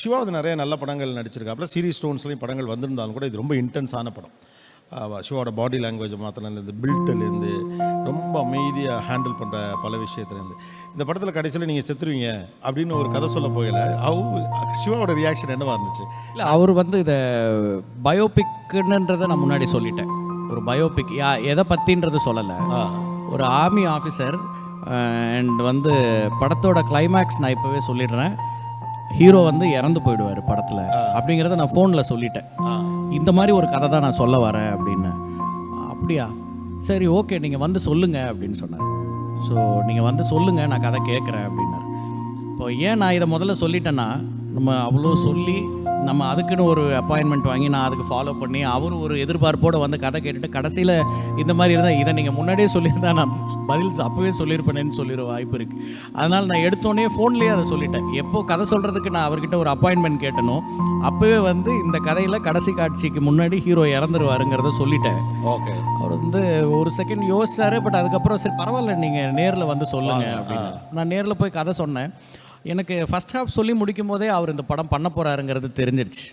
சிவா வந்து நிறைய நல்ல படங்கள் நடிச்சிருக்காப்புல. சீரிஸ் ஸ்டோன்ஸ்லேயும் படங்கள் வந்திருந்தாலும் கூட இது ரொம்ப இன்டென்ஸான படம். சிவாவோட பாடி லாங்குவேஜ் மாத்திரலேருந்து பில்ட்லேருந்து ரொம்ப அமைதியாக ஹேண்டில் பண்ணுற பல விஷயத்துலேருந்து இந்த படத்தில் கடைசியில் நீங்கள் செத்துருவீங்க அப்படின்னு ஒரு கதை சொல்ல போகல. சிவாவோட ரியாக்ஷன் என்னவா இருந்துச்சு? இல்லை, அவர் வந்து இதை பயோபிக்குன்றதை நான் முன்னாடி சொல்லிட்டேன். ஒரு பயோபிக் எதை பற்றின்றது சொல்லலை. ஒரு ஆர்மி ஆஃபீஸர் அண்ட் வந்து படத்தோட கிளைமேக்ஸ் நான் இப்போவே சொல்லிடுறேன். ஹீரோ வந்து இறந்து போயிடுவார் படத்தில் அப்படிங்கிறத நான் ஃபோனில் சொல்லிட்டேன். இந்த மாதிரி ஒரு கதை தான் நான் சொல்ல வரேன் அப்படின்னு. அப்படியா, சரி ஓகே, நீங்கள் வந்து சொல்லுங்கள் அப்படின்னு சொன்னார். ஸோ நீங்கள் வந்து சொல்லுங்கள், நான் கதை கேட்குறேன் அப்படின்னாரு. இப்போ ஏன் நான் இதை முதல்ல சொல்லிட்டேன்னா, நம்ம அவ்வளோ சொல்லி நம்ம அதுக்குன்னு ஒரு அப்பாயின்மெண்ட் வாங்கி நான் அதுக்கு ஃபாலோ பண்ணி அவர் ஒரு எதிர்பார்ப்போடு வந்து கதை கேட்டுட்டு கடைசியில் இந்த மாதிரி இருந்தால் இதை நீங்கள் முன்னாடியே சொல்லியிருந்தா நான் பதில் அப்போவே சொல்லியிருப்பேனேன்னு சொல்லிடுற வாய்ப்பு இருக்குது. அதனால் நான் எடுத்தோடனே ஃபோன்லேயே அதை சொல்லிட்டேன். எப்போ கதை சொல்கிறதுக்கு நான் அவர்கிட்ட ஒரு அப்பாயின்மெண்ட் கேட்டனோ அப்போவே வந்து இந்த கதையில் கடைசி காட்சிக்கு முன்னாடி ஹீரோ இறந்துருவாருங்கிறத சொல்லிட்டேன். ஓகே. அவர் வந்து ஒரு செகண்ட் யோசிச்சாரு. பட் அதுக்கப்புறம் சரி பரவாயில்ல, நீங்கள் நேரில் வந்து சொல்லுங்கள் அப்படின்னு. நான் நேரில் போய் கதை சொன்னேன். எனக்கு ஃபஸ்ட் ஹாஃப் சொல்லி முடிக்கும் போதே அவர் இந்த படம் பண்ண போகிறாருங்கிறது தெரிஞ்சிருச்சு.